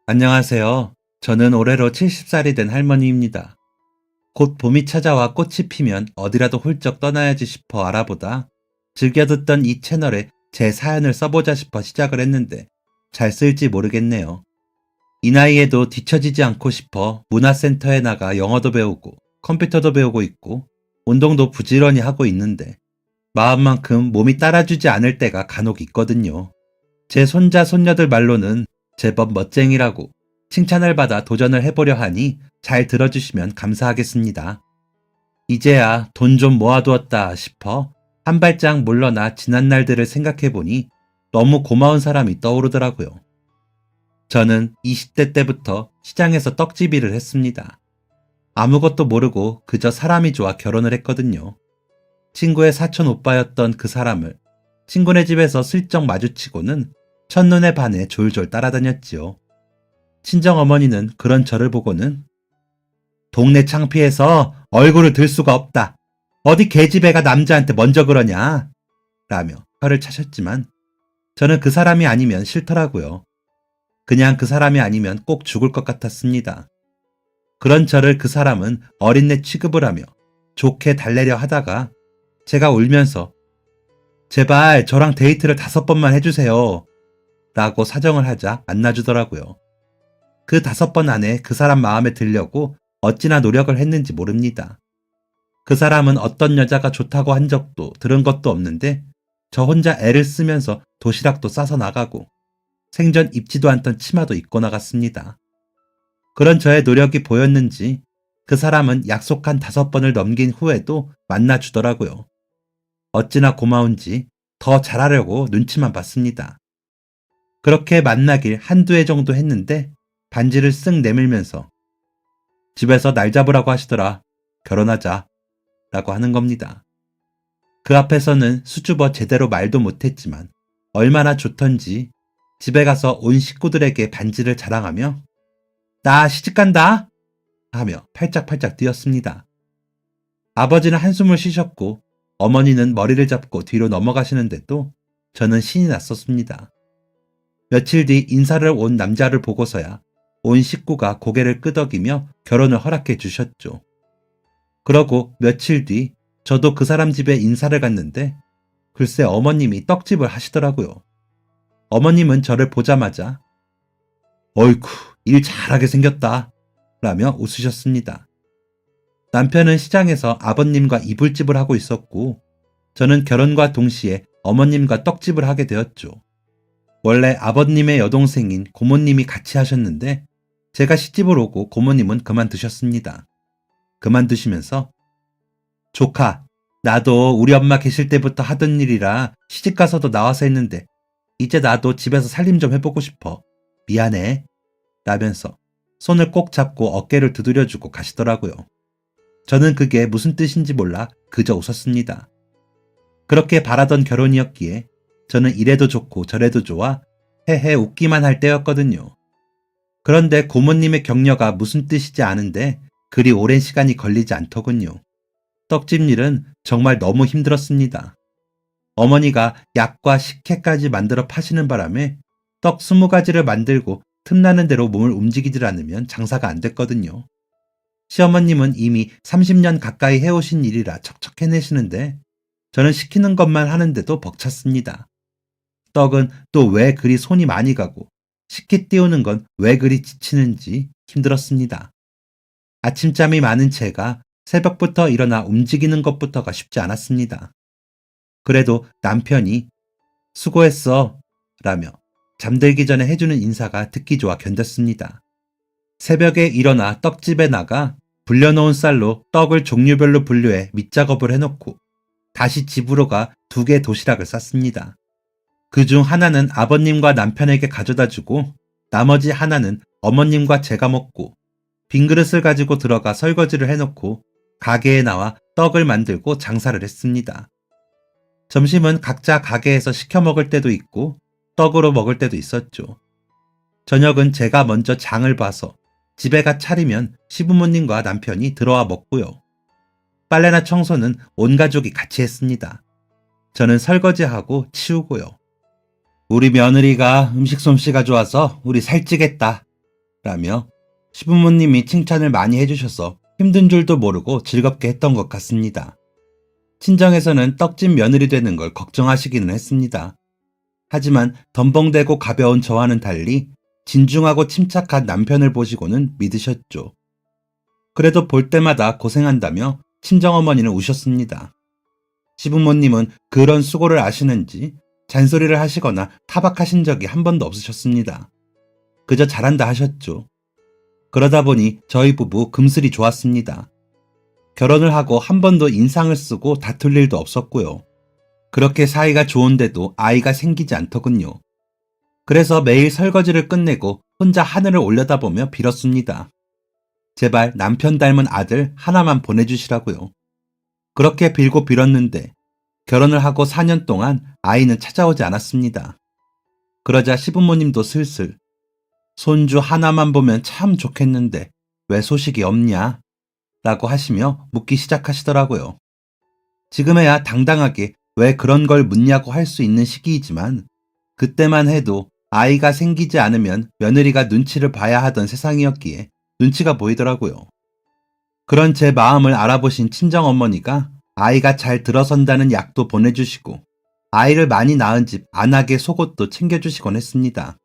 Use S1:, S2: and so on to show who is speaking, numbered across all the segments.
S1: 안녕하세요. 저는 올해로 70살이 된 할머니입니다. 곧 봄이 찾아와 꽃이 피면 어디라도 훌쩍 떠나야지 싶어 알아보다 즐겨 듣던 이 채널에 제 사연을 써보자 싶어 시작을 했는데 잘 쓸지 모르겠네요. 이 나이에도 뒤처지지 않고 싶어 문화센터에 나가 영어도 배우고 컴퓨터도 배우고 있고 운동도 부지런히 하고 있는데 마음만큼 몸이 따라주지 않을 때가 간혹 있거든요. 제 손자 손녀들 말로는 제법 멋쟁이라고 칭찬을 받아 도전을 해보려 하니 잘 들어주시면 감사하겠습니다. 이제야 돈 좀 모아두었다 싶어 한 발짝 물러나 지난 날들을 생각해보니 너무 고마운 사람이 떠오르더라고요. 저는 20대 때부터 시장에서 떡집일을 했습니다. 아무것도 모르고 그저 사람이 좋아 결혼을 했거든요. 친구의 사촌 오빠였던 그 사람을 친구네 집에서 슬쩍 마주치고는 첫눈에 반해 졸졸 따라다녔지요. 친정어머니는 그런 저를 보고는 동네 창피해서 얼굴을 들 수가 없다. 어디 계집애가 남자한테 먼저 그러냐? 라며 혀를 차셨지만 저는 그 사람이 아니면 싫더라고요. 그냥 그 사람이 아니면 꼭 죽을 것 같았습니다. 그런 저를 그 사람은 어린애 취급을 하며 좋게 달래려 하다가 제가 울면서 제발 저랑 데이트를 5번만 해주세요. 라고 사정을 하자 만나주더라고요. 그 5번 안에 그 사람 마음에 들려고 어찌나 노력을 했는지 모릅니다. 그 사람은 어떤 여자가 좋다고 한 적도 들은 것도 없는데 저 혼자 애를 쓰면서 도시락도 싸서 나가고 생전 입지도 않던 치마도 입고 나갔습니다. 그런 저의 노력이 보였는지 그 사람은 약속한 5번을 넘긴 후에도 만나주더라고요. 어찌나 고마운지 더 잘하려고 눈치만 봤습니다. 그렇게 만나길 한두 해 정도 했는데 반지를 쓱 내밀면서 집에서 날 잡으라고 하시더라. 결혼하자. 라고 하는 겁니다. 그 앞에서는 수줍어 제대로 말도 못했지만 얼마나 좋던지 집에 가서 온 식구들에게 반지를 자랑하며 나 시집간다 하며 팔짝팔짝 뛰었습니다. 아버지는 한숨을 쉬셨고 어머니는 머리를 잡고 뒤로 넘어가시는데도 저는 신이 났었습니다. 며칠 뒤 인사를 온 남자를 보고서야 온 식구가 고개를 끄덕이며 결혼을 허락해 주셨죠. 그러고 며칠 뒤 저도 그 사람 집에 인사를 갔는데 글쎄 어머님이 떡집을 하시더라고요. 어머님은 저를 보자마자 어이쿠 일 잘하게 생겼다 라며 웃으셨습니다. 남편은 시장에서 아버님과 이불집을 하고 있었고 저는 결혼과 동시에 어머님과 떡집을 하게 되었죠. 원래 아버님의 여동생인 고모님이 같이 하셨는데 제가 시집을 오고 고모님은 그만두셨습니다. 그만두시면서 조카, 나도 우리 엄마 계실 때부터 하던 일이라 시집가서도 나와서 했는데 이제 나도 집에서 살림 좀 해보고 싶어. 미안해. 라면서 손을 꼭 잡고 어깨를 두드려주고 가시더라고요. 저는 그게 무슨 뜻인지 몰라 그저 웃었습니다. 그렇게 바라던 결혼이었기에 저는 이래도 좋고 저래도 좋아 헤헤 웃기만 할 때였거든요. 그런데 고모님의 격려가 무슨 뜻이지 않은데 그리 오랜 시간이 걸리지 않더군요. 떡집 일은 정말 너무 힘들었습니다. 어머니가 약과 식혜까지 만들어 파시는 바람에 떡 20가지를 만들고 틈나는 대로 몸을 움직이질 않으면 장사가 안 됐거든요. 시어머님은 이미 30년 가까이 해오신 일이라 척척 해내시는데 저는 시키는 것만 하는데도 벅찼습니다. 떡은 또 왜 그리 손이 많이 가고 식혜 띄우는 건 왜 그리 지치는지 힘들었습니다. 아침잠이 많은 제가 새벽부터 일어나 움직이는 것부터가 쉽지 않았습니다. 그래도 남편이 수고했어 라며 잠들기 전에 해주는 인사가 듣기 좋아 견뎠습니다. 새벽에 일어나 떡집에 나가 불려놓은 쌀로 떡을 종류별로 분류해 밑작업을 해놓고 다시 집으로 가 2개 도시락을 쌌습니다. 그중 하나는 아버님과 남편에게 가져다주고 나머지 하나는 어머님과 제가 먹고 빈 그릇을 가지고 들어가 설거지를 해놓고 가게에 나와 떡을 만들고 장사를 했습니다. 점심은 각자 가게에서 시켜 먹을 때도 있고 떡으로 먹을 때도 있었죠. 저녁은 제가 먼저 장을 봐서 집에 가 차리면 시부모님과 남편이 들어와 먹고요. 빨래나 청소는 온 가족이 같이 했습니다. 저는 설거지하고 치우고요. 우리 며느리가 음식 솜씨가 좋아서 우리 살찌겠다 라며 시부모님이 칭찬을 많이 해주셔서 힘든 줄도 모르고 즐겁게 했던 것 같습니다. 친정에서는 떡집 며느리 되는 걸 걱정하시기는 했습니다. 하지만 덤벙대고 가벼운 저와는 달리 진중하고 침착한 남편을 보시고는 믿으셨죠. 그래도 볼 때마다 고생한다며 친정어머니는 우셨습니다. 시부모님은 그런 수고를 아시는지 잔소리를 하시거나 타박하신 적이 한 번도 없으셨습니다. 그저 잘한다 하셨죠. 그러다 보니 저희 부부 금슬이 좋았습니다. 결혼을 하고 한 번도 인상을 쓰고 다툴 일도 없었고요. 그렇게 사이가 좋은데도 아이가 생기지 않더군요. 그래서 매일 설거지를 끝내고 혼자 하늘을 올려다보며 빌었습니다. 제발 남편 닮은 아들 하나만 보내주시라고요. 그렇게 빌고 빌었는데 결혼을 하고 4년 동안 아이는 찾아오지 않았습니다. 그러자 시부모님도 슬슬 손주 하나만 보면 참 좋겠는데 왜 소식이 없냐? 라고 하시며 묻기 시작하시더라고요. 지금에야 당당하게 왜 그런 걸 묻냐고 할 수 있는 시기이지만 그때만 해도 아이가 생기지 않으면 며느리가 눈치를 봐야 하던 세상이었기에 눈치가 보이더라고요. 그런 제 마음을 알아보신 친정어머니가 아이가 잘 들어선다는 약도 보내주시고 아이를 많이 낳은 집 안하게 속옷도 챙겨주시곤 했습니다.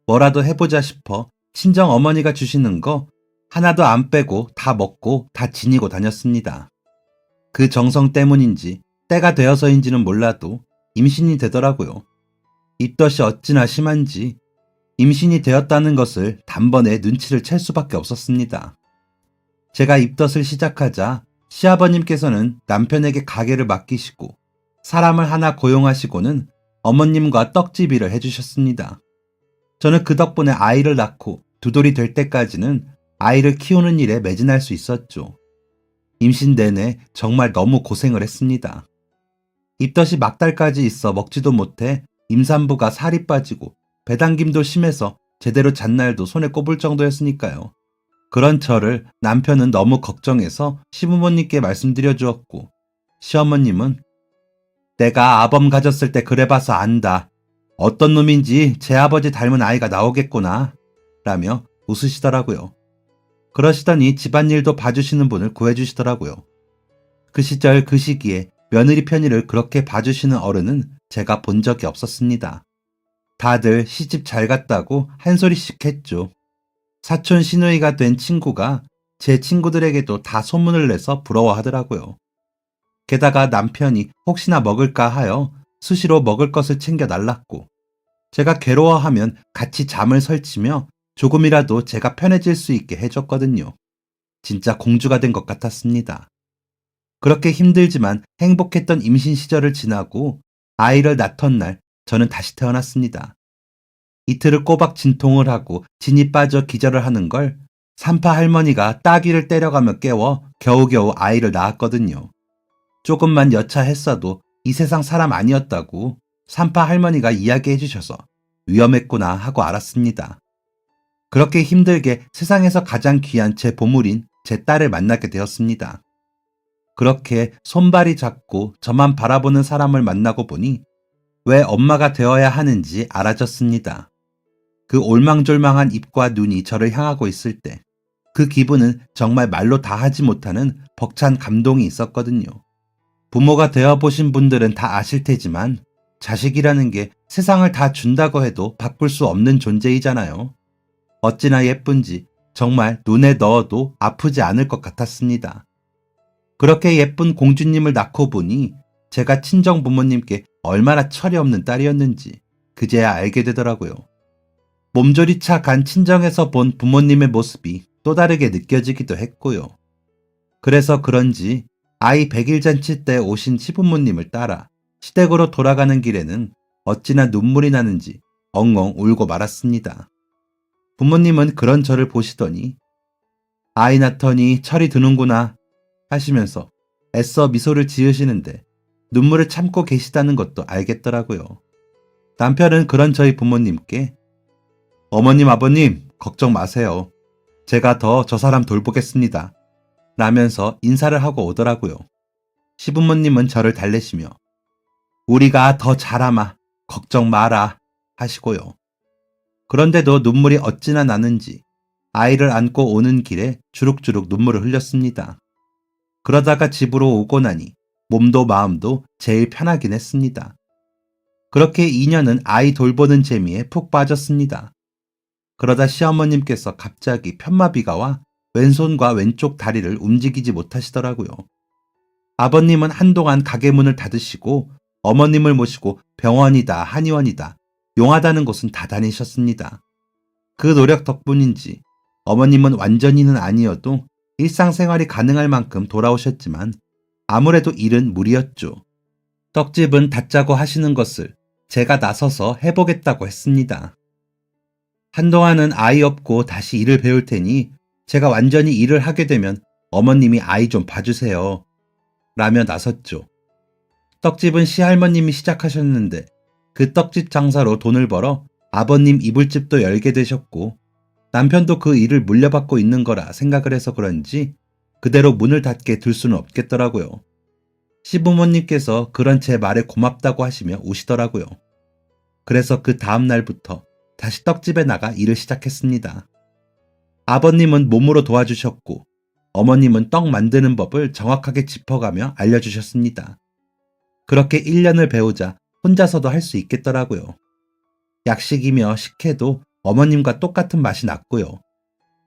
S1: 뭐라도 해보자 싶어 친정어머니가 주시는 거 하나도 안 빼고 다 먹고 다 지니고 다녔습니다. 그 정성 때문인지 때가 되어서인지는 몰라도 임신이 되더라고요. 입덧이 어찌나 심한지 임신이 되었다는 것을 단번에 눈치를 챌 수밖에 없었습니다. 제가 입덧을 시작하자 시아버님께서는 남편에게 가게를 맡기시고 사람을 하나 고용하시고는 어머님과 떡집일을 해주셨습니다. 저는 그 덕분에 아이를 낳고 두 돌이 될 때까지는 아이를 키우는 일에 매진할 수 있었죠. 임신 내내 정말 너무 고생을 했습니다. 입덧이 막달까지 있어 먹지도 못해 임산부가 살이 빠지고 배당김도 심해서 제대로 잔 날도 손에 꼽을 정도였으니까요. 그런 저를 남편은 너무 걱정해서 시부모님께 말씀드려 주었고 시어머님은 내가 아범 가졌을 때 그래봐서 안다. 어떤 놈인지 제 아버지 닮은 아이가 나오겠구나 라며 웃으시더라고요. 그러시더니 집안일도 봐주시는 분을 구해주시더라고요. 그 시절 그 시기에 며느리 편의를 그렇게 봐주시는 어른은 제가 본 적이 없었습니다. 다들 시집 잘 갔다고 한 소리씩 했죠. 사촌 시누이가 된 친구가 제 친구들에게도 다 소문을 내서 부러워하더라고요. 게다가 남편이 혹시나 먹을까 하여 수시로 먹을 것을 챙겨 날랐고 제가 괴로워하면 같이 잠을 설치며 조금이라도 제가 편해질 수 있게 해줬거든요. 진짜 공주가 된 것 같았습니다. 그렇게 힘들지만 행복했던 임신 시절을 지나고 아이를 낳던 날 저는 다시 태어났습니다. 이틀을 꼬박 진통을 하고 진이 빠져 기절을 하는 걸 산파 할머니가 따귀를 때려가며 깨워 겨우겨우 아이를 낳았거든요. 조금만 여차했어도 이 세상 사람 아니었다고 산파 할머니가 이야기해 주셔서 위험했구나 하고 알았습니다. 그렇게 힘들게 세상에서 가장 귀한 제 보물인 제 딸을 만나게 되었습니다. 그렇게 손발이 작고 저만 바라보는 사람을 만나고 보니 왜 엄마가 되어야 하는지 알아졌습니다. 그 올망졸망한 입과 눈이 저를 향하고 있을 때 그 기분은 정말 말로 다 하지 못하는 벅찬 감동이 있었거든요. 부모가 되어보신 분들은 다 아실 테지만 자식이라는 게 세상을 다 준다고 해도 바꿀 수 없는 존재이잖아요. 어찌나 예쁜지 정말 눈에 넣어도 아프지 않을 것 같았습니다. 그렇게 예쁜 공주님을 낳고 보니 제가 친정 부모님께 얼마나 철이 없는 딸이었는지 그제야 알게 되더라고요. 몸조리차 간 친정에서 본 부모님의 모습이 또 다르게 느껴지기도 했고요. 그래서 그런지 아이 100일 잔치 때 오신 시부모님을 따라 시댁으로 돌아가는 길에는 어찌나 눈물이 나는지 엉엉 울고 말았습니다. 부모님은 그런 저를 보시더니 아이 낳더니 철이 드는구나 하시면서 애써 미소를 지으시는데 눈물을 참고 계시다는 것도 알겠더라고요. 남편은 그런 저희 부모님께 어머님 아버님 걱정 마세요. 제가 더 저 사람 돌보겠습니다. 라면서 인사를 하고 오더라고요. 시부모님은 저를 달래시며 우리가 더 잘하마 걱정 마라 하시고요. 그런데도 눈물이 어찌나 나는지 아이를 안고 오는 길에 주룩주룩 눈물을 흘렸습니다. 그러다가 집으로 오고 나니 몸도 마음도 제일 편하긴 했습니다. 그렇게 2년은 아이 돌보는 재미에 푹 빠졌습니다. 그러다 시어머님께서 갑자기 편마비가 와 왼손과 왼쪽 다리를 움직이지 못하시더라고요. 아버님은 한동안 가게 문을 닫으시고 어머님을 모시고 병원이다 한의원이다 용하다는 곳은 다 다니셨습니다. 그 노력 덕분인지 어머님은 완전히는 아니어도 일상생활이 가능할 만큼 돌아오셨지만 아무래도 일은 무리였죠. 떡집은 닫자고 하시는 것을 제가 나서서 해보겠다고 했습니다. 한동안은 아이 없고 다시 일을 배울 테니 제가 완전히 일을 하게 되면 어머님이 아이 좀 봐주세요. 라며 나섰죠. 떡집은 시할머님이 시작하셨는데 그 떡집 장사로 돈을 벌어 아버님 이불집도 열게 되셨고 남편도 그 일을 물려받고 있는 거라 생각을 해서 그런지 그대로 문을 닫게 둘 수는 없겠더라고요. 시부모님께서 그런 제 말에 고맙다고 하시며 우시더라고요. 그래서 그 다음 날부터 다시 떡집에 나가 일을 시작했습니다. 아버님은 몸으로 도와주셨고 어머님은 떡 만드는 법을 정확하게 짚어가며 알려주셨습니다. 그렇게 1년을 배우자 혼자서도 할 수 있겠더라고요. 약식이며 식혜도 어머님과 똑같은 맛이 났고요.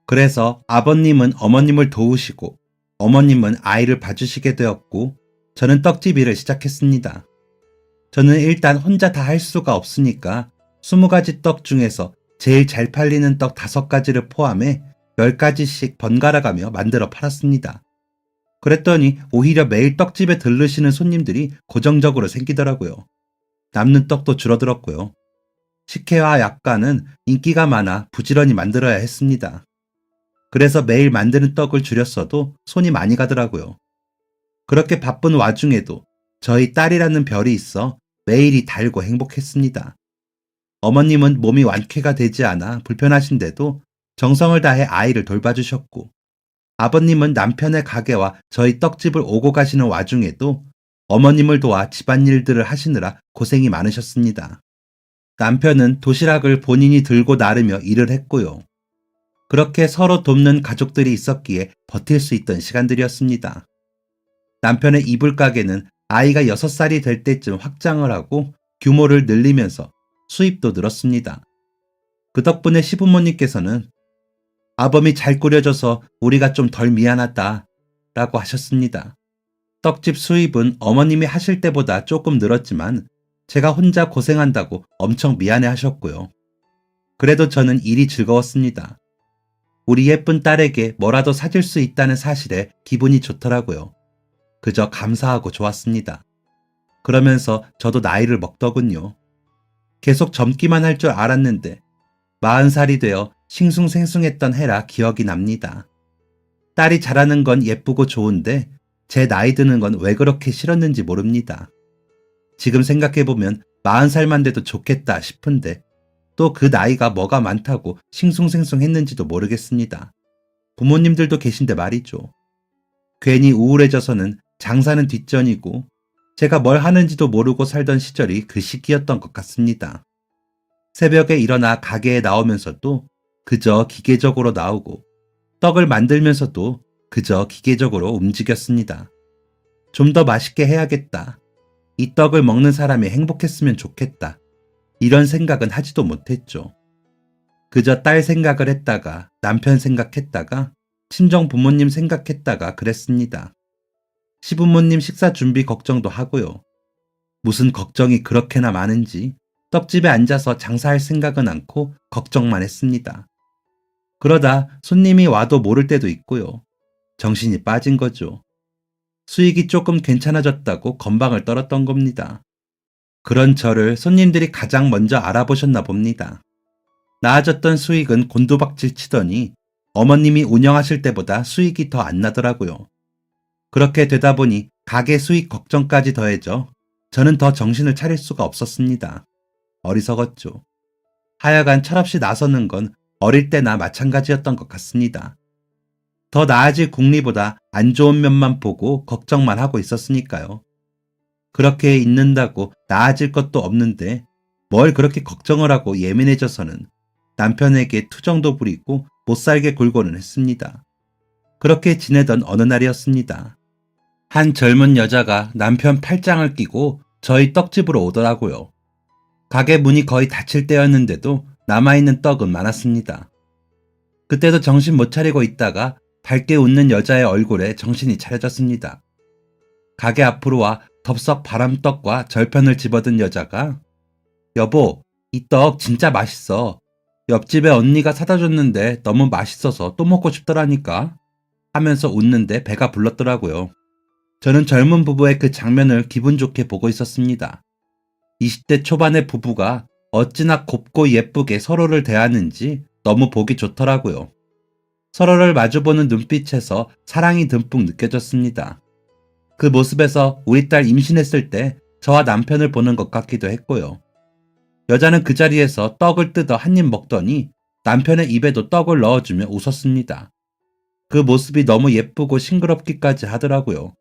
S1: 그래서 아버님은 어머님을 도우시고 어머님은 아이를 봐주시게 되었고 저는 떡집 일을 시작했습니다. 저는 일단 혼자 다 할 수가 없으니까 20가지 떡 중에서 제일 잘 팔리는 떡 5가지를 포함해 10가지씩 번갈아가며 만들어 팔았습니다. 그랬더니 오히려 매일 떡집에 들르시는 손님들이 고정적으로 생기더라고요. 남는 떡도 줄어들었고요. 식혜와 약과는 인기가 많아 부지런히 만들어야 했습니다. 그래서 매일 만드는 떡을 줄였어도 손이 많이 가더라고요. 그렇게 바쁜 와중에도 저희 딸이라는 별이 있어 매일이 달고 행복했습니다. 어머님은 몸이 완쾌가 되지 않아 불편하신데도 정성을 다해 아이를 돌봐주셨고 아버님은 남편의 가게와 저희 떡집을 오고 가시는 와중에도 어머님을 도와 집안일들을 하시느라 고생이 많으셨습니다. 남편은 도시락을 본인이 들고 나르며 일을 했고요. 그렇게 서로 돕는 가족들이 있었기에 버틸 수 있던 시간들이었습니다. 남편의 이불 가게는 아이가 6살이 될 때쯤 확장을 하고 규모를 늘리면서 수입도 늘었습니다. 그 덕분에 시부모님께서는 아범이 잘 꾸려줘서 우리가 좀 덜 미안하다 라고 하셨습니다. 떡집 수입은 어머님이 하실 때보다 조금 늘었지만 제가 혼자 고생한다고 엄청 미안해 하셨고요. 그래도 저는 일이 즐거웠습니다. 우리 예쁜 딸에게 뭐라도 사줄 수 있다는 사실에 기분이 좋더라고요. 그저 감사하고 좋았습니다. 그러면서 저도 나이를 먹더군요. 계속 젊기만 할 줄 알았는데 40살이 되어 싱숭생숭했던 해라 기억이 납니다. 딸이 자라는 건 예쁘고 좋은데 제 나이 드는 건 왜 그렇게 싫었는지 모릅니다. 지금 생각해보면 40살만 돼도 좋겠다 싶은데 또 그 나이가 뭐가 많다고 싱숭생숭했는지도 모르겠습니다. 부모님들도 계신데 말이죠. 괜히 우울해져서는 장사는 뒷전이고 제가 뭘 하는지도 모르고 살던 시절이 그 시기였던 것 같습니다. 새벽에 일어나 가게에 나오면서도 그저 기계적으로 나오고 떡을 만들면서도 그저 기계적으로 움직였습니다. 좀 더 맛있게 해야겠다. 이 떡을 먹는 사람이 행복했으면 좋겠다. 이런 생각은 하지도 못했죠. 그저 딸 생각을 했다가 남편 생각했다가 친정 부모님 생각했다가 그랬습니다. 시부모님 식사 준비 걱정도 하고요. 무슨 걱정이 그렇게나 많은지 떡집에 앉아서 장사할 생각은 않고 걱정만 했습니다. 그러다 손님이 와도 모를 때도 있고요. 정신이 빠진 거죠. 수익이 조금 괜찮아졌다고 건방을 떨었던 겁니다. 그런 저를 손님들이 가장 먼저 알아보셨나 봅니다. 나아졌던 수익은 곤두박질 치더니 어머님이 운영하실 때보다 수익이 더 안 나더라고요. 그렇게 되다 보니 가게 수익 걱정까지 더해져 저는 더 정신을 차릴 수가 없었습니다. 어리석었죠. 하여간 철없이 나서는 건 어릴 때나 마찬가지였던 것 같습니다. 더 나아질 국리보다 안 좋은 면만 보고 걱정만 하고 있었으니까요. 그렇게 있는다고 나아질 것도 없는데 뭘 그렇게 걱정을 하고 예민해져서는 남편에게 투정도 부리고 못살게 굴고는 했습니다. 그렇게 지내던 어느 날이었습니다. 한 젊은 여자가 남편 팔짱을 끼고 저희 떡집으로 오더라고요. 가게 문이 거의 닫힐 때였는데도 남아있는 떡은 많았습니다. 그때도 정신 못 차리고 있다가 밝게 웃는 여자의 얼굴에 정신이 차려졌습니다. 가게 앞으로 와 덥석 바람떡과 절편을 집어든 여자가 여보, 이 떡 진짜 맛있어. 옆집에 언니가 사다 줬는데 너무 맛있어서 또 먹고 싶더라니까 하면서 웃는데 배가 불렀더라고요. 저는 젊은 부부의 그 장면을 기분 좋게 보고 있었습니다. 20대 초반의 부부가 어찌나 곱고 예쁘게 서로를 대하는지 너무 보기 좋더라고요. 서로를 마주보는 눈빛에서 사랑이 듬뿍 느껴졌습니다. 그 모습에서 우리 딸 임신했을 때 저와 남편을 보는 것 같기도 했고요. 여자는 그 자리에서 떡을 뜯어 한 입 먹더니 남편의 입에도 떡을 넣어주며 웃었습니다. 그 모습이 너무 예쁘고 싱그럽기까지 하더라고요.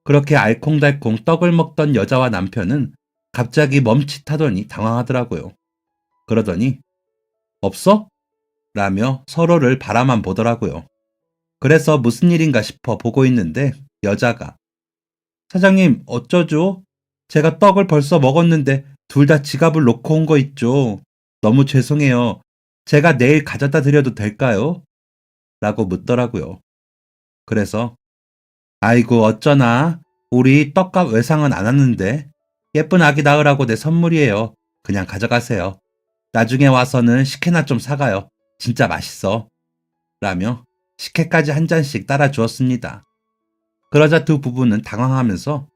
S1: 그렇게 알콩달콩 떡을 먹던 여자와 남편은 갑자기 멈칫하더니 당황하더라고요. 그러더니 없어? 라며 서로를 바라만 보더라고요. 그래서 무슨 일인가 싶어 보고 있는데 여자가 사장님 어쩌죠? 제가 떡을 벌써 먹었는데 둘 다 지갑을 놓고 온 거 있죠. 너무 죄송해요. 제가 내일 가져다 드려도 될까요? 라고 묻더라고요. 그래서 아이고 어쩌나 우리 떡값 외상은 안 왔는데 예쁜 아기 낳으라고 내 선물이에요. 그냥 가져가세요. 나중에 와서는 식혜나 좀 사가요. 진짜 맛있어. 라며 식혜까지 한 잔씩 따라 주었습니다. 그러자 두 부부는 당황하면서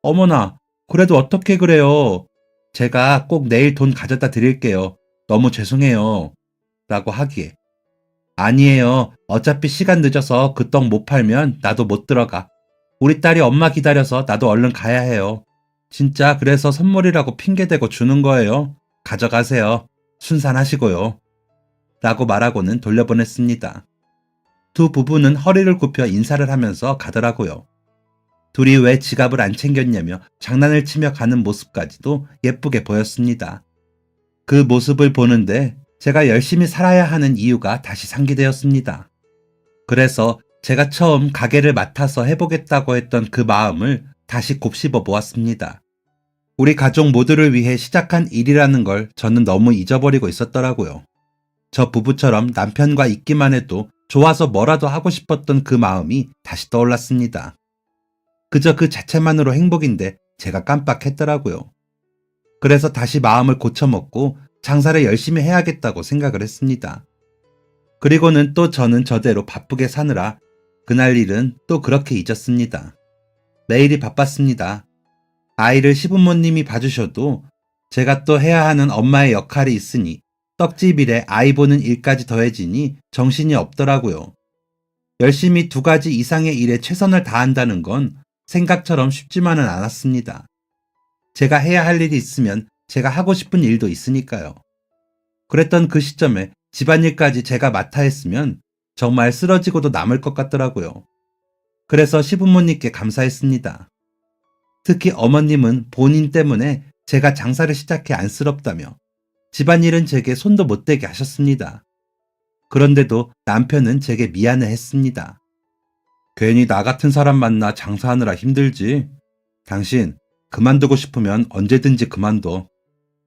S1: 어머나 그래도 어떻게 그래요. 제가 꼭 내일 돈 가져다 드릴게요. 너무 죄송해요. 라고 하기에 아니에요. 어차피 시간 늦어서 그 떡 못 팔면 나도 못 들어가. 우리 딸이 엄마 기다려서 나도 얼른 가야 해요. 진짜 그래서 선물이라고 핑계대고 주는 거예요. 가져가세요. 순산하시고요. 라고 말하고는 돌려보냈습니다. 두 부부는 허리를 굽혀 인사를 하면서 가더라고요. 둘이 왜 지갑을 안 챙겼냐며 장난을 치며 가는 모습까지도 예쁘게 보였습니다. 그 모습을 보는데 제가 열심히 살아야 하는 이유가 다시 상기되었습니다. 그래서 제가 처음 가게를 맡아서 해보겠다고 했던 그 마음을 다시 곱씹어 보았습니다. 우리 가족 모두를 위해 시작한 일이라는 걸 저는 너무 잊어버리고 있었더라고요. 저 부부처럼 남편과 있기만 해도 좋아서 뭐라도 하고 싶었던 그 마음이 다시 떠올랐습니다. 그저 그 자체만으로 행복인데 제가 깜빡했더라고요. 그래서 다시 마음을 고쳐먹고 장사를 열심히 해야겠다고 생각을 했습니다. 그리고는 또 저는 저대로 바쁘게 사느라 그날 일은 또 그렇게 잊었습니다. 매일이 바빴습니다. 아이를 시부모님이 봐주셔도 제가 또 해야 하는 엄마의 역할이 있으니 떡집 일에 아이 보는 일까지 더해지니 정신이 없더라고요. 열심히 2가지 이상의 일에 최선을 다한다는 건 생각처럼 쉽지만은 않았습니다. 제가 해야 할 일이 있으면 제가 하고 싶은 일도 있으니까요. 그랬던 그 시점에 집안일까지 제가 맡아 했으면 정말 쓰러지고도 남을 것 같더라고요. 그래서 시부모님께 감사했습니다. 특히 어머님은 본인 때문에 제가 장사를 시작해 안쓰럽다며 집안일은 제게 손도 못 대게 하셨습니다. 그런데도 남편은 제게 미안해 했습니다. 괜히 나 같은 사람 만나 장사하느라 힘들지. 당신 그만두고 싶으면 언제든지 그만둬.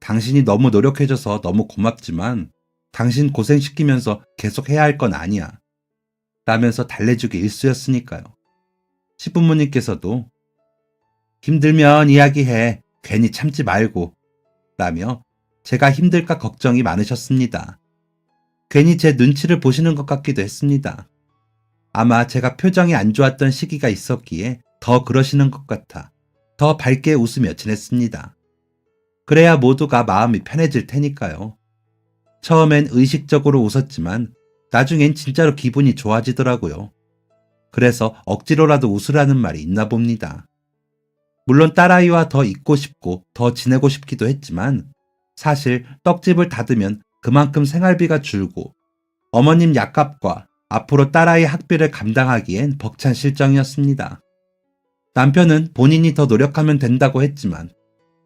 S1: 당신이 너무 노력해줘서 너무 고맙지만 당신 고생시키면서 계속 해야 할 건 아니야. 라면서 달래주기 일쑤였으니까요. 시부모님께서도 힘들면 이야기해. 괜히 참지 말고. 라며 제가 힘들까 걱정이 많으셨습니다. 괜히 제 눈치를 보시는 것 같기도 했습니다. 아마 제가 표정이 안 좋았던 시기가 있었기에 더 그러시는 것 같아 더 밝게 웃으며 지냈습니다. 그래야 모두가 마음이 편해질 테니까요. 처음엔 의식적으로 웃었지만 나중엔 진짜로 기분이 좋아지더라고요. 그래서 억지로라도 웃으라는 말이 있나 봅니다. 물론 딸아이와 더 있고 싶고 더 지내고 싶기도 했지만 사실 떡집을 닫으면 그만큼 생활비가 줄고 어머님 약값과 앞으로 딸아이 학비를 감당하기엔 벅찬 실정이었습니다. 남편은 본인이 더 노력하면 된다고 했지만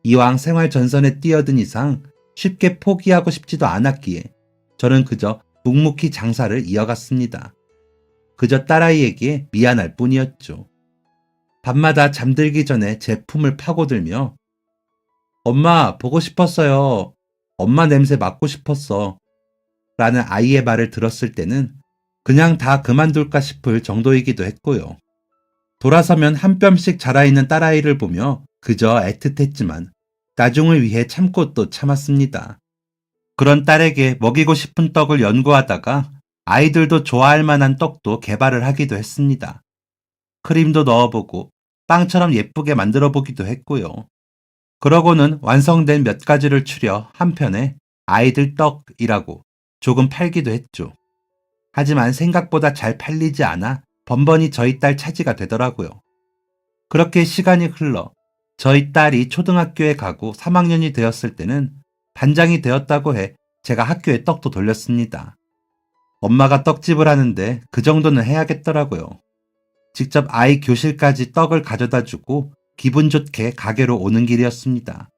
S1: 이왕 생활 전선에 뛰어든 이상 쉽게 포기하고 싶지도 않았기에 저는 그저 묵묵히 장사를 이어갔습니다. 그저 딸아이에게 미안할 뿐이었죠. 밤마다 잠들기 전에 제 품을 파고들며 엄마 보고 싶었어요. 엄마 냄새 맡고 싶었어. 라는 아이의 말을 들었을 때는 그냥 다 그만둘까 싶을 정도이기도 했고요. 돌아서면 한 뼘씩 자라있는 딸아이를 보며 그저 애틋했지만 나중을 위해 참고 또 참았습니다. 그런 딸에게 먹이고 싶은 떡을 연구하다가 아이들도 좋아할 만한 떡도 개발을 하기도 했습니다. 크림도 넣어보고 빵처럼 예쁘게 만들어 보기도 했고요. 그러고는 완성된 몇 가지를 추려 한편에 아이들 떡이라고 조금 팔기도 했죠. 하지만 생각보다 잘 팔리지 않아 번번이 저희 딸 차지가 되더라고요. 그렇게 시간이 흘러 저희 딸이 초등학교에 가고 3학년이 되었을 때는 반장이 되었다고 해 제가 학교에 떡도 돌렸습니다. 엄마가 떡집을 하는데 그 정도는 해야겠더라고요. 직접 아이 교실까지 떡을 가져다 주고 기분 좋게 가게로 오는 길이었습니다.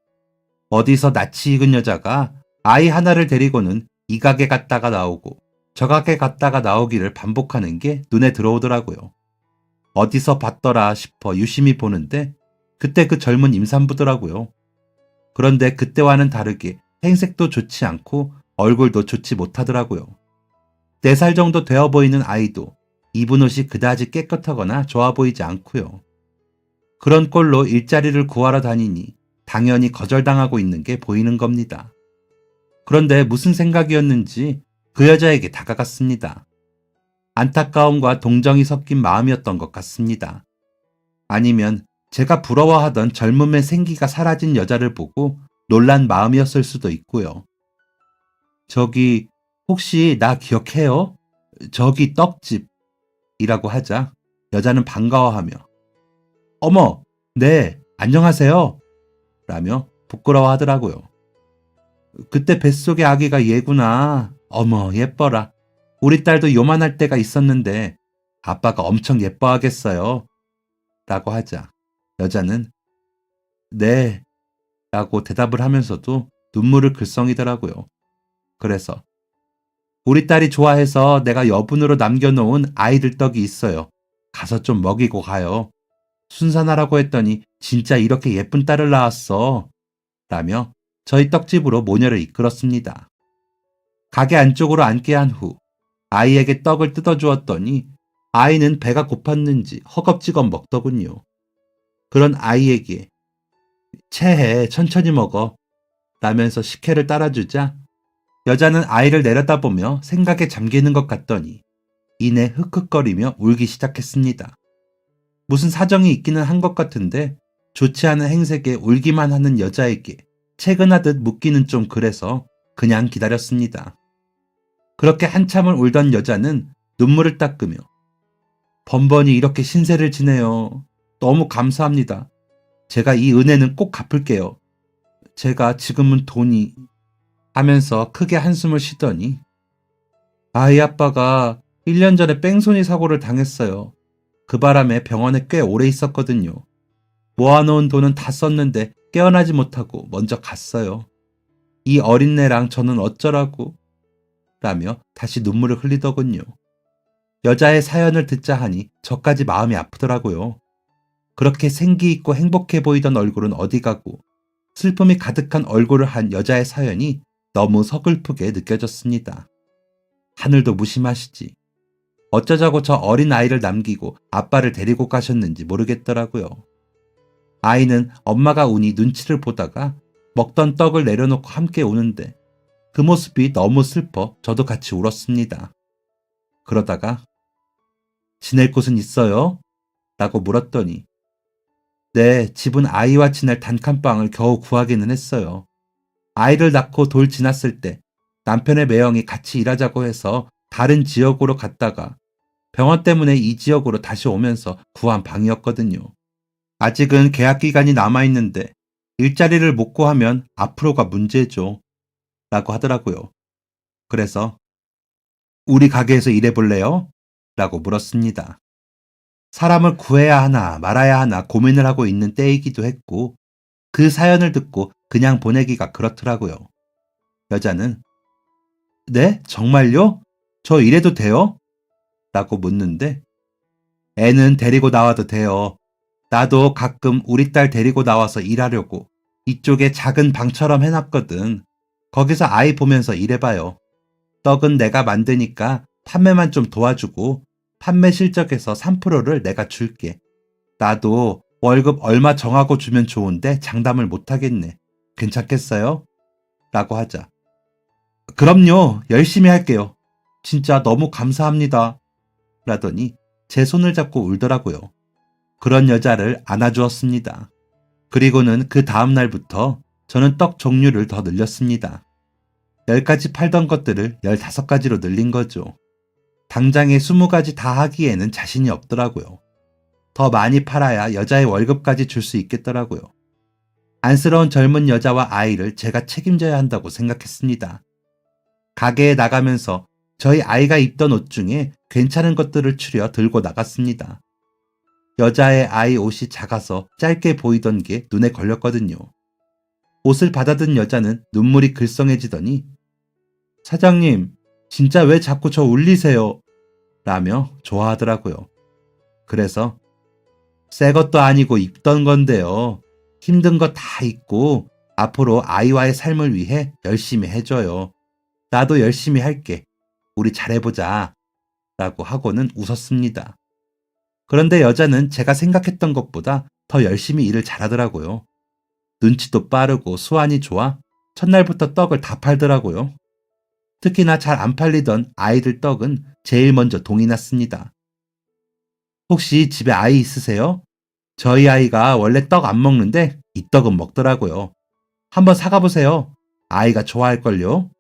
S1: 어디서 낯이 익은 여자가 아이 하나를 데리고는 이 가게 갔다가 나오고 저 가게 갔다가 나오기를 반복하는 게 눈에 들어오더라고요. 어디서 봤더라 싶어 유심히 보는데 그때 그 젊은 임산부더라고요. 그런데 그때와는 다르게 행색도 좋지 않고 얼굴도 좋지 못하더라고요. 4살 정도 되어 보이는 아이도 입은 옷이 그다지 깨끗하거나 좋아 보이지 않고요. 그런 꼴로 일자리를 구하러 다니니 당연히 거절당하고 있는 게 보이는 겁니다. 그런데 무슨 생각이었는지 그 여자에게 다가갔습니다. 안타까움과 동정이 섞인 마음이었던 것 같습니다. 아니면 제가 부러워하던 젊음의 생기가 사라진 여자를 보고 놀란 마음이었을 수도 있고요. 저기 혹시 나 기억해요? 저기 떡집이라고 하자 여자는 반가워하며 어머, 네, 안녕하세요 라며 부끄러워하더라고요. 그때 뱃속의 아기가 얘구나. 어머, 예뻐라. 우리 딸도 요만할 때가 있었는데 아빠가 엄청 예뻐하겠어요. 라고 하자 여자는 네 라고 대답을 하면서도 눈물을 글썽이더라고요. 그래서 우리 딸이 좋아해서 내가 여분으로 남겨놓은 아이들 떡이 있어요. 가서 좀 먹이고 가요. 순산하라고 했더니 진짜 이렇게 예쁜 딸을 낳았어. 라며 저희 떡집으로 모녀를 이끌었습니다. 가게 안쪽으로 앉게 한 후 아이에게 떡을 뜯어주었더니 아이는 배가 고팠는지 허겁지겁 먹더군요. 그런 아이에게 체해 천천히 먹어 라면서 식혜를 따라주자 여자는 아이를 내려다보며 생각에 잠기는 것 같더니 이내 흑흑거리며 울기 시작했습니다. 무슨 사정이 있기는 한 것 같은데 좋지 않은 행색에 울기만 하는 여자에게 채근하듯 묻기는 좀 그래서 그냥 기다렸습니다. 그렇게 한참을 울던 여자는 눈물을 닦으며 번번이 이렇게 신세를 지내요. 너무 감사합니다. 제가 이 은혜는 꼭 갚을게요. 제가 지금은 돈이 하면서 크게 한숨을 쉬더니 아이 아빠가 1년 전에 뺑소니 사고를 당했어요. 그 바람에 병원에 꽤 오래 있었거든요. 모아놓은 돈은 다 썼는데 깨어나지 못하고 먼저 갔어요. 이 어린애랑 저는 어쩌라고 라며 다시 눈물을 흘리더군요. 여자의 사연을 듣자 하니 저까지 마음이 아프더라고요. 그렇게 생기 있고 행복해 보이던 얼굴은 어디 가고 슬픔이 가득한 얼굴을 한 여자의 사연이 너무 서글프게 느껴졌습니다. 하늘도 무심하시지. 어쩌자고 저 어린 아이를 남기고 아빠를 데리고 가셨는지 모르겠더라고요. 아이는 엄마가 우니 눈치를 보다가 먹던 떡을 내려놓고 함께 우는데 그 모습이 너무 슬퍼 저도 같이 울었습니다. 그러다가 지낼 곳은 있어요? 라고 물었더니 네, 집은 아이와 지낼 단칸방을 겨우 구하기는 했어요. 아이를 낳고 돌 지났을 때 남편의 매형이 같이 일하자고 해서 다른 지역으로 갔다가 병원 때문에 이 지역으로 다시 오면서 구한 방이었거든요. 아직은 계약 기간이 남아있는데 일자리를 못 구하면 앞으로가 문제죠. 라고 하더라고요. 그래서 우리 가게에서 일해볼래요? 라고 물었습니다. 사람을 구해야 하나 말아야 하나 고민을 하고 있는 때이기도 했고 그 사연을 듣고 그냥 보내기가 그렇더라고요. 여자는 네? 정말요? 저 이래도 돼요? 라고 묻는데 애는 데리고 나와도 돼요. 나도 가끔 우리 딸 데리고 나와서 일하려고 이쪽에 작은 방처럼 해놨거든. 거기서 아이 보면서 일해봐요. 떡은 내가 만드니까 판매만 좀 도와주고 판매 실적에서 3%를 내가 줄게. 나도 월급 얼마 정하고 주면 좋은데 장담을 못하겠네. 괜찮겠어요? 라고 하자. 그럼요. 열심히 할게요. 진짜 너무 감사합니다. 라더니 제 손을 잡고 울더라고요. 그런 여자를 안아주었습니다. 그리고는 그 다음 날부터 저는 떡 종류를 더 늘렸습니다. 10가지 팔던 것들을 15가지로 늘린 거죠. 당장에 20가지 다 하기에는 자신이 없더라고요. 더 많이 팔아야 여자의 월급까지 줄 수 있겠더라고요. 안쓰러운 젊은 여자와 아이를 제가 책임져야 한다고 생각했습니다. 가게에 나가면서 저희 아이가 입던 옷 중에 괜찮은 것들을 추려 들고 나갔습니다. 여자의 아이 옷이 작아서 짧게 보이던 게 눈에 걸렸거든요. 옷을 받아든 여자는 눈물이 글썽해지더니 사장님, 진짜 왜 자꾸 저 울리세요? 라며 좋아하더라고요. 그래서 새 것도 아니고 입던 건데요. 힘든 거 다 잊고 앞으로 아이와의 삶을 위해 열심히 해줘요. 나도 열심히 할게. 우리 잘해보자. 라고 하고는 웃었습니다. 그런데 여자는 제가 생각했던 것보다 더 열심히 일을 잘하더라고요. 눈치도 빠르고 수완이 좋아 첫날부터 떡을 다 팔더라고요. 특히나 잘 안 팔리던 아이들 떡은 제일 먼저 동이 났습니다. 혹시 집에 아이 있으세요? 저희 아이가 원래 떡 안 먹는데 이 떡은 먹더라고요. 한번 사가보세요. 아이가 좋아할걸요?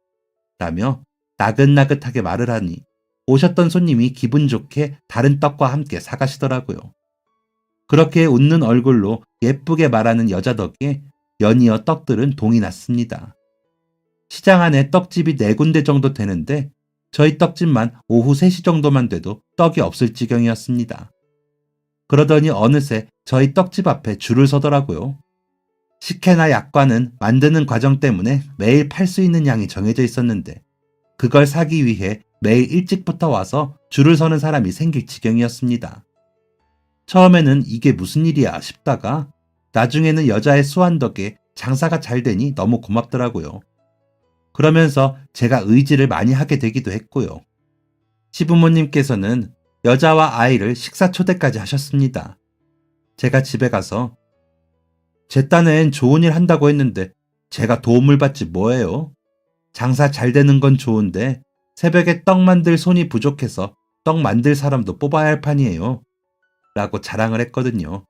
S1: 라며 나긋나긋하게 말을 하니 오셨던 손님이 기분 좋게 다른 떡과 함께 사가시더라고요. 그렇게 웃는 얼굴로 예쁘게 말하는 여자 덕에 연이어 떡들은 동이 났습니다. 시장 안에 떡집이 4군데 정도 되는데 저희 떡집만 오후 3시 정도만 돼도 떡이 없을 지경이었습니다. 그러더니 어느새 저희 떡집 앞에 줄을 서더라고요. 식혜나 약과는 만드는 과정 때문에 매일 팔 수 있는 양이 정해져 있었는데 그걸 사기 위해 매일 일찍부터 와서 줄을 서는 사람이 생길 지경이었습니다. 처음에는 이게 무슨 일이야 싶다가 나중에는 여자의 수완 덕에 장사가 잘 되니 너무 고맙더라고요. 그러면서 제가 의지를 많이 하게 되기도 했고요. 시부모님께서는 여자와 아이를 식사 초대까지 하셨습니다. 제가 집에 가서 제 딴엔 좋은 일 한다고 했는데 제가 도움을 받지 뭐예요? 장사 잘 되는 건 좋은데 새벽에 떡 만들 손이 부족해서 떡 만들 사람도 뽑아야 할 판이에요. 라고 자랑을 했거든요.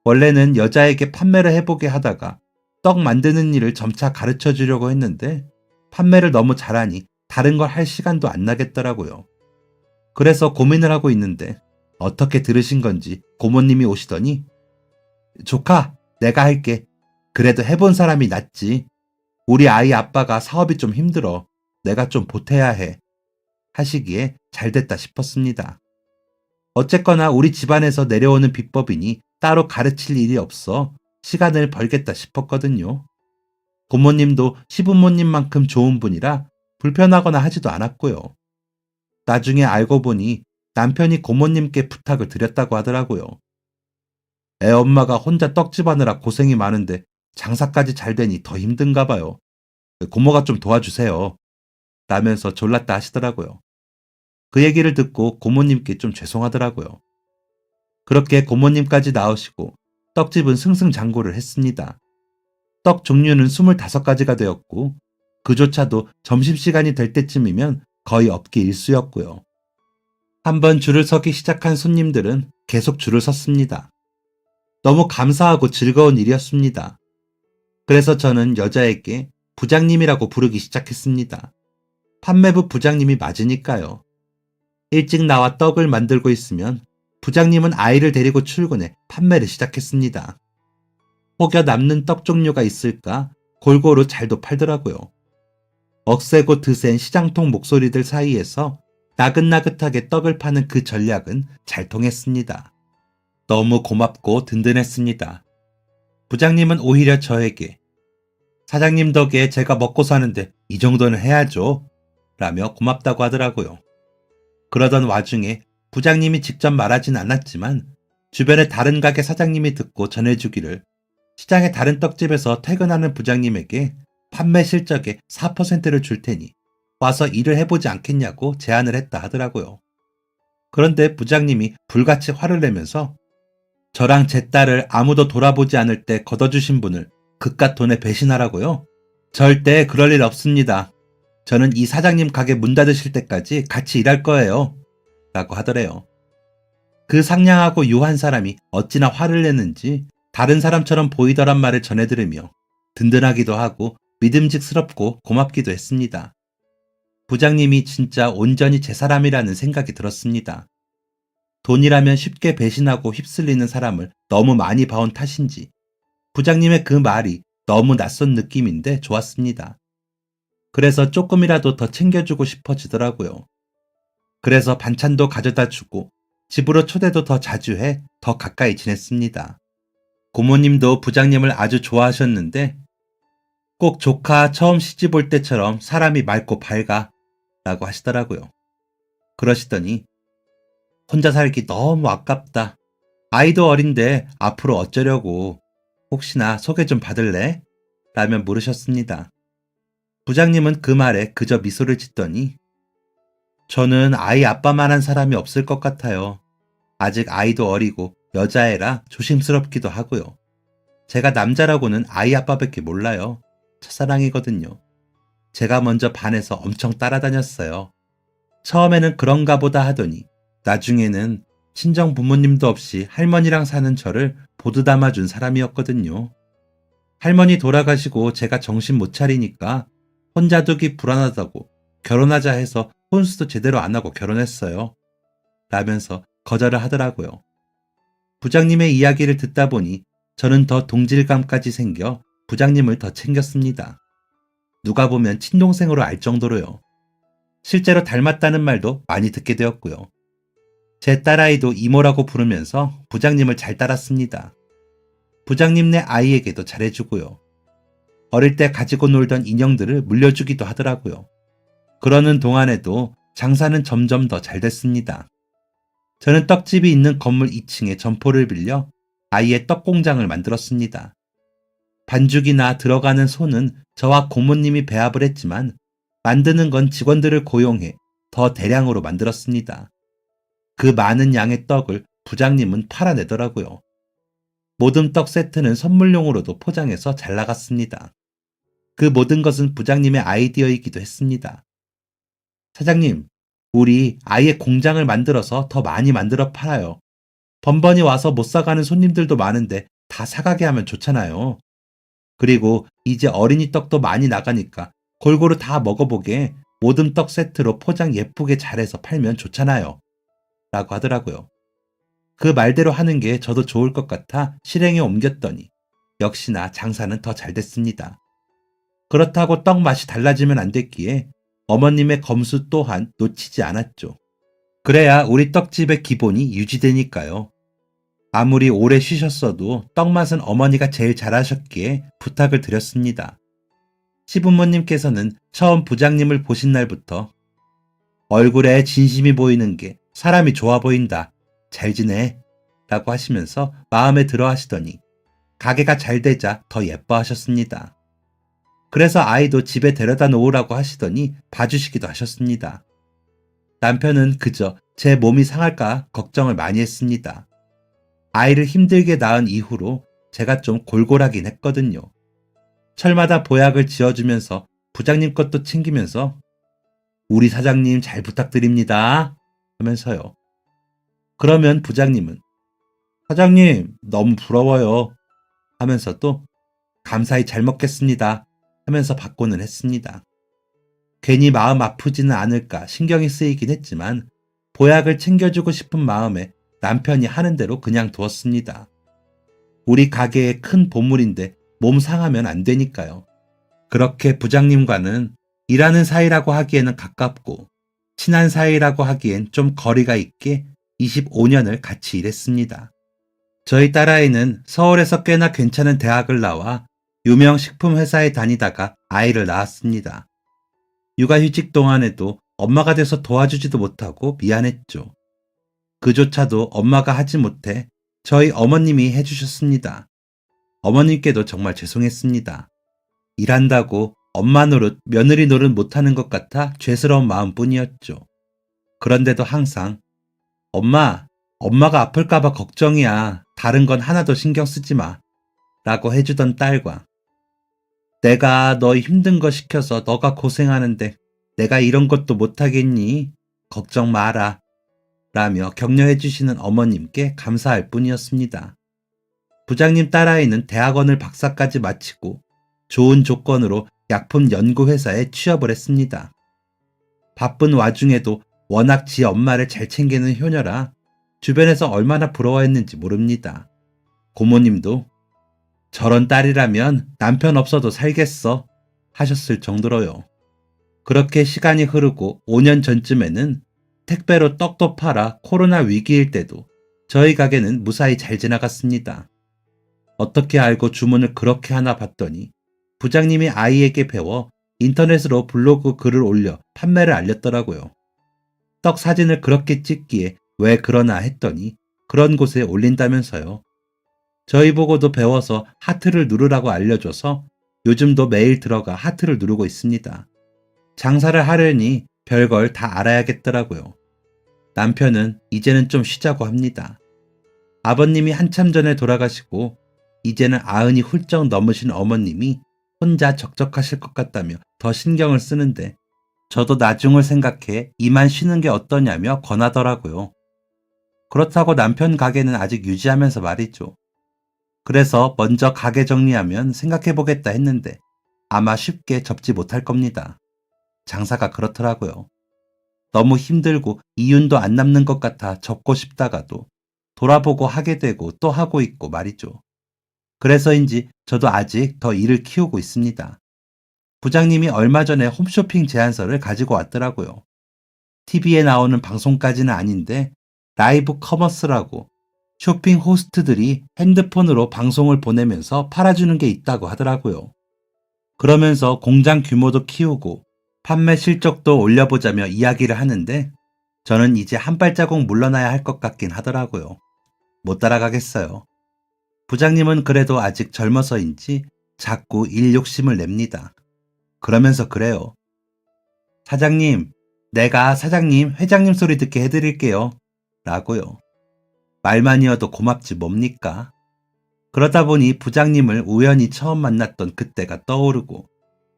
S1: 원래는 여자에게 판매를 해보게 하다가 떡 만드는 일을 점차 가르쳐 주려고 했는데 판매를 너무 잘하니 다른 걸 할 시간도 안 나겠더라고요. 그래서 고민을 하고 있는데 어떻게 들으신 건지 고모님이 오시더니 조카, 내가 할게. 그래도 해본 사람이 낫지. 우리 아이 아빠가 사업이 좀 힘들어. 내가 좀 보태야 해. 하시기에 잘됐다 싶었습니다. 어쨌거나 우리 집안에서 내려오는 비법이니 따로 가르칠 일이 없어 시간을 벌겠다 싶었거든요. 고모님도 시부모님만큼 좋은 분이라 불편하거나 하지도 않았고요. 나중에 알고 보니 남편이 고모님께 부탁을 드렸다고 하더라고요. 애 엄마가 혼자 떡집 하느라 고생이 많은데 장사까지 잘 되니 더 힘든가 봐요. 고모가 좀 도와주세요. 라면서 졸랐다 하시더라고요. 그 얘기를 듣고 고모님께 좀 죄송하더라고요. 그렇게 고모님까지 나오시고 떡집은 승승장구를 했습니다. 떡 종류는 25가지가 되었고 그조차도 점심시간이 될 때쯤이면 거의 업계 일수였고요. 한번 줄을 서기 시작한 손님들은 계속 줄을 섰습니다. 너무 감사하고 즐거운 일이었습니다. 그래서 저는 여자에게 부장님이라고 부르기 시작했습니다. 판매부 부장님이 맞으니까요. 일찍 나와 떡을 만들고 있으면 부장님은 아이를 데리고 출근해 판매를 시작했습니다. 혹여 남는 떡 종류가 있을까 골고루 잘도 팔더라고요. 억세고 드센 시장통 목소리들 사이에서 나긋나긋하게 떡을 파는 그 전략은 잘 통했습니다. 너무 고맙고 든든했습니다. 부장님은 오히려 저에게 사장님 덕에 제가 먹고 사는데 이 정도는 해야죠. 라며 고맙다고 하더라고요. 그러던 와중에 부장님이 직접 말하진 않았지만 주변의 다른 가게 사장님이 듣고 전해주기를 시장의 다른 떡집에서 퇴근하는 부장님에게 판매 실적의 4%를 줄 테니 와서 일을 해보지 않겠냐고 제안을 했다 하더라고요. 그런데 부장님이 불같이 화를 내면서 저랑 제 딸을 아무도 돌아보지 않을 때 걷어주신 분을 그깟 돈에 배신하라고요? 절대 그럴 일 없습니다. 저는 이 사장님 가게 문 닫으실 때까지 같이 일할 거예요. 라고 하더래요. 그 상냥하고 유한 사람이 어찌나 화를 내는지 다른 사람처럼 보이더란 말을 전해 들으며 든든하기도 하고 믿음직스럽고 고맙기도 했습니다. 부장님이 진짜 온전히 제 사람이라는 생각이 들었습니다. 돈이라면 쉽게 배신하고 휩쓸리는 사람을 너무 많이 봐온 탓인지 부장님의 그 말이 너무 낯선 느낌인데 좋았습니다. 그래서 조금이라도 더 챙겨주고 싶어지더라고요. 그래서 반찬도 가져다 주고 집으로 초대도 더 자주 해 더 가까이 지냈습니다. 고모님도 부장님을 아주 좋아하셨는데 꼭 조카 처음 시집 올 때처럼 사람이 맑고 밝아 라고 하시더라고요. 그러시더니 혼자 살기 너무 아깝다. 아이도 어린데 앞으로 어쩌려고 혹시나 소개 좀 받을래? 라며 물으셨습니다. 부장님은 그 말에 그저 미소를 짓더니 저는 아이 아빠만한 사람이 없을 것 같아요. 아직 아이도 어리고 여자애라 조심스럽기도 하고요. 제가 남자라고는 아이 아빠밖에 몰라요. 첫사랑이거든요. 제가 먼저 반해서 엄청 따라다녔어요. 처음에는 그런가 보다 하더니 나중에는 친정 부모님도 없이 할머니랑 사는 저를 보드 담아준 사람이었거든요. 할머니 돌아가시고 제가 정신 못 차리니까 혼자 두기 불안하다고 결혼하자 해서 혼수도 제대로 안 하고 결혼했어요. 라면서 거절을 하더라고요. 부장님의 이야기를 듣다 보니 저는 더 동질감까지 생겨 부장님을 더 챙겼습니다. 누가 보면 친동생으로 알 정도로요. 실제로 닮았다는 말도 많이 듣게 되었고요. 제 딸아이도 이모라고 부르면서 부장님을 잘 따랐습니다. 부장님네 아이에게도 잘해주고요. 어릴 때 가지고 놀던 인형들을 물려주기도 하더라고요. 그러는 동안에도 장사는 점점 더 잘 됐습니다. 저는 떡집이 있는 건물 2층에 점포를 빌려 아이의 떡공장을 만들었습니다. 반죽이나 들어가는 소는 저와 고모님이 배합을 했지만 만드는 건 직원들을 고용해 더 대량으로 만들었습니다. 그 많은 양의 떡을 부장님은 팔아내더라고요. 모든 떡 세트는 선물용으로도 포장해서 잘 나갔습니다. 그 모든 것은 부장님의 아이디어이기도 했습니다. 사장님, 우리 아예 공장을 만들어서 더 많이 만들어 팔아요. 번번이 와서 못 사가는 손님들도 많은데 다 사가게 하면 좋잖아요. 그리고 이제 어린이 떡도 많이 나가니까 골고루 다 먹어보게 모든 떡 세트로 포장 예쁘게 잘해서 팔면 좋잖아요. 라고 하더라고요. 그 말대로 하는 게 저도 좋을 것 같아 실행에 옮겼더니 역시나 장사는 더 잘 됐습니다. 그렇다고 떡 맛이 달라지면 안 됐기에 어머님의 검수 또한 놓치지 않았죠. 그래야 우리 떡집의 기본이 유지되니까요. 아무리 오래 쉬셨어도 떡 맛은 어머니가 제일 잘하셨기에 부탁을 드렸습니다. 시부모님께서는 처음 부장님을 보신 날부터 얼굴에 진심이 보이는 게 사람이 좋아 보인다. 잘 지내. 라고 하시면서 마음에 들어 하시더니 가게가 잘 되자 더 예뻐하셨습니다. 그래서 아이도 집에 데려다 놓으라고 하시더니 봐주시기도 하셨습니다. 남편은 그저 제 몸이 상할까 걱정을 많이 했습니다. 아이를 힘들게 낳은 이후로 제가 좀 골골하긴 했거든요. 철마다 보약을 지어주면서 부장님 것도 챙기면서 우리 사장님 잘 부탁드립니다 하면서요. 그러면 부장님은 사장님 너무 부러워요 하면서 또 감사히 잘 먹겠습니다 하면서 받고는 했습니다. 괜히 마음 아프지는 않을까 신경이 쓰이긴 했지만 보약을 챙겨주고 싶은 마음에 남편이 하는 대로 그냥 두었습니다. 우리 가게의 큰 보물인데 몸 상하면 안 되니까요. 그렇게 부장님과는 일하는 사이라고 하기에는 가깝고 친한 사이라고 하기엔 좀 거리가 있게 25년을 같이 일했습니다. 저희 딸아이는 서울에서 꽤나 괜찮은 대학을 나와 유명 식품 회사에 다니다가 아이를 낳았습니다. 육아휴직 동안에도 엄마가 돼서 도와주지도 못하고 미안했죠. 그조차도 엄마가 하지 못해 저희 어머님이 해주셨습니다. 어머님께도 정말 죄송했습니다. 일한다고 엄마 노릇, 며느리 노릇 못하는 것 같아 죄스러운 마음뿐이었죠. 그런데도 항상 엄마가 아플까봐 걱정이야. 다른 건 하나도 신경 쓰지 마. 라고 해주던 딸과 내가 너 힘든 거 시켜서 너가 고생하는데 내가 이런 것도 못하겠니? 걱정 마라. 라며 격려해 주시는 어머님께 감사할 뿐이었습니다. 부장님 딸아이는 대학원을 박사까지 마치고 좋은 조건으로 약품 연구회사에 취업을 했습니다. 바쁜 와중에도 워낙 지 엄마를 잘 챙기는 효녀라 주변에서 얼마나 부러워했는지 모릅니다. 고모님도 저런 딸이라면 남편 없어도 살겠어 하셨을 정도로요. 그렇게 시간이 흐르고 5년 전쯤에는 택배로 떡도 팔아 코로나 위기일 때도 저희 가게는 무사히 잘 지나갔습니다. 어떻게 알고 주문을 그렇게 하나 봤더니 부장님이 아이에게 배워 인터넷으로 블로그 글을 올려 판매를 알렸더라고요. 떡 사진을 그렇게 찍기에 왜 그러나 했더니 그런 곳에 올린다면서요. 저희 보고도 배워서 하트를 누르라고 알려줘서 요즘도 매일 들어가 하트를 누르고 있습니다. 장사를 하려니 별걸 다 알아야겠더라고요. 남편은 이제는 좀 쉬자고 합니다. 아버님이 한참 전에 돌아가시고 이제는 90이 훌쩍 넘으신 어머님이 혼자 적적하실 것 같다며 더 신경을 쓰는데 저도 나중을 생각해 이만 쉬는 게 어떠냐며 권하더라고요. 그렇다고 남편 가게는 아직 유지하면서 말이죠. 그래서 먼저 가게 정리하면 생각해보겠다 했는데 아마 쉽게 접지 못할 겁니다. 장사가 그렇더라고요. 너무 힘들고 이윤도 안 남는 것 같아 접고 싶다가도 돌아보고 하게 되고 또 하고 있고 말이죠. 그래서인지 저도 아직 더 일을 키우고 있습니다. 부장님이 얼마 전에 홈쇼핑 제안서를 가지고 왔더라고요. TV에 나오는 방송까지는 아닌데 라이브 커머스라고 쇼핑 호스트들이 핸드폰으로 방송을 보내면서 팔아주는 게 있다고 하더라고요. 그러면서 공장 규모도 키우고 판매 실적도 올려보자며 이야기를 하는데 저는 이제 한 발자국 물러나야 할 것 같긴 하더라고요. 못 따라가겠어요. 부장님은 그래도 아직 젊어서인지 자꾸 일 욕심을 냅니다. 그러면서 그래요. 사장님, 내가 사장님, 회장님 소리 듣게 해드릴게요. 라고요. 말만이어도 고맙지 뭡니까? 그러다 보니 부장님을 우연히 처음 만났던 그때가 떠오르고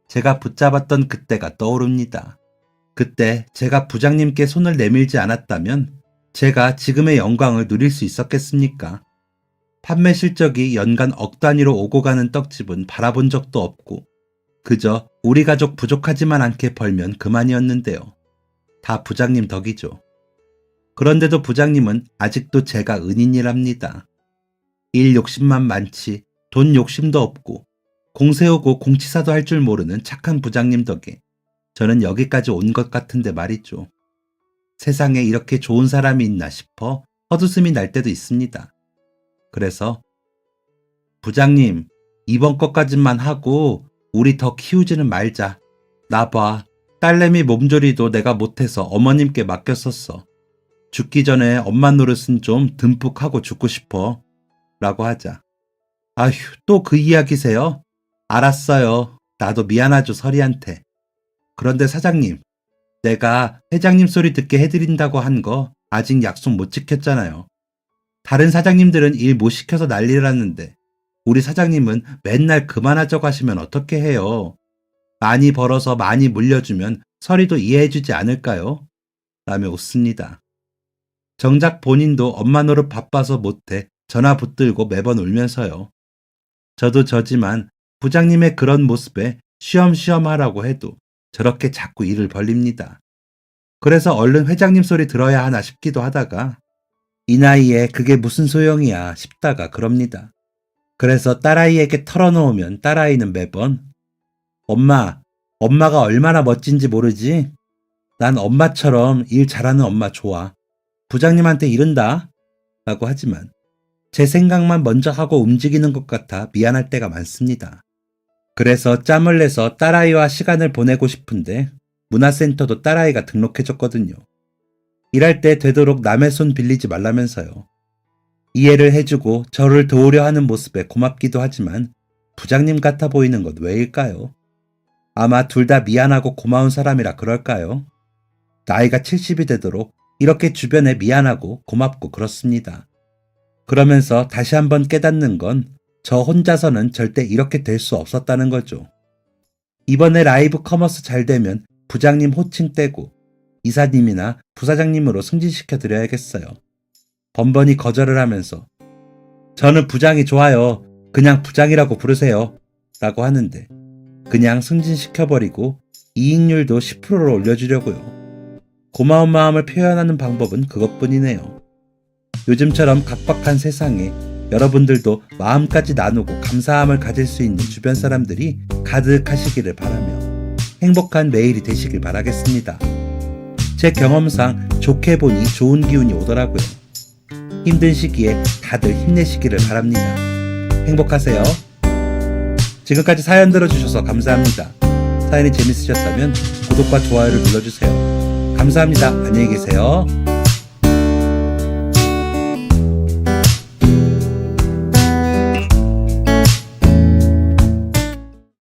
S1: 제가 붙잡았던 그때가 떠오릅니다. 그때 제가 부장님께 손을 내밀지 않았다면 제가 지금의 영광을 누릴 수 있었겠습니까? 판매 실적이 연간 억 단위로 오고 가는 떡집은 바라본 적도 없고 그저 우리 가족 부족하지만 않게 벌면 그만이었는데요. 다 부장님 덕이죠. 그런데도 부장님은 아직도 제가 은인이랍니다. 일 욕심만 많지 돈 욕심도 없고 공 세우고 공치사도 할 줄 모르는 착한 부장님 덕에 저는 여기까지 온 것 같은데 말이죠. 세상에 이렇게 좋은 사람이 있나 싶어 헛웃음이 날 때도 있습니다. 그래서 부장님, 이번 것까지만 하고 우리 더 키우지는 말자. 나 봐. 딸내미 몸조리도 내가 못해서 어머님께 맡겼었어. 죽기 전에 엄마 노릇은 좀 듬뿍 하고 죽고 싶어. 라고 하자. 아휴, 또 그 이야기세요? 알았어요. 나도 미안하죠, 서리한테. 그런데 사장님, 내가 회장님 소리 듣게 해드린다고 한 거 아직 약속 못 지켰잖아요. 다른 사장님들은 일 못 시켜서 난리를 났는데 우리 사장님은 맨날 그만하자고 하시면 어떻게 해요? 많이 벌어서 많이 물려주면 서리도 이해해주지 않을까요? 라며 웃습니다. 정작 본인도 엄마 노릇 바빠서 못해 전화 붙들고 매번 울면서요. 저도 저지만 부장님의 그런 모습에 쉬엄쉬엄 하라고 해도 저렇게 자꾸 일을 벌립니다. 그래서 얼른 회장님 소리 들어야 하나 싶기도 하다가 이 나이에 그게 무슨 소용이야 싶다가 그럽니다. 그래서 딸아이에게 털어놓으면 딸아이는 매번 엄마가 얼마나 멋진지 모르지? 난 엄마처럼 일 잘하는 엄마 좋아. 부장님한테 이른다. 라고 하지만 제 생각만 먼저 하고 움직이는 것 같아 미안할 때가 많습니다. 그래서 짬을 내서 딸아이와 시간을 보내고 싶은데 문화센터도 딸아이가 등록해줬거든요. 일할 때 되도록 남의 손 빌리지 말라면서요. 이해를 해주고 저를 도우려 하는 모습에 고맙기도 하지만 부장님 같아 보이는 건 왜일까요? 아마 둘 다 미안하고 고마운 사람이라 그럴까요? 나이가 70이 되도록 이렇게 주변에 미안하고 고맙고 그렇습니다. 그러면서 다시 한번 깨닫는 건 저 혼자서는 절대 이렇게 될 수 없었다는 거죠. 이번에 라이브 커머스 잘 되면 부장님 호칭 떼고 이사님이나 부사장님으로 승진시켜 드려야겠어요. 번번이 거절을 하면서 저는 부장이 좋아요. 그냥 부장이라고 부르세요. 라고 하는데 그냥 승진시켜버리고 이익률도 10%로 올려주려고요. 고마운 마음을 표현하는 방법은 그것뿐이네요. 요즘처럼 각박한 세상에 여러분들도 마음까지 나누고 감사함을 가질 수 있는 주변 사람들이 가득하시기를 바라며 행복한 매일이 되시길 바라겠습니다. 제 경험상 좋게 보니 좋은 기운이 오더라고요. 힘든 시기에 다들 힘내시기를 바랍니다. 행복하세요. 지금까지 사연 들어주셔서 감사합니다. 사연이 재밌으셨다면 구독과 좋아요를 눌러주세요. 감사합니다. 안녕히 계세요.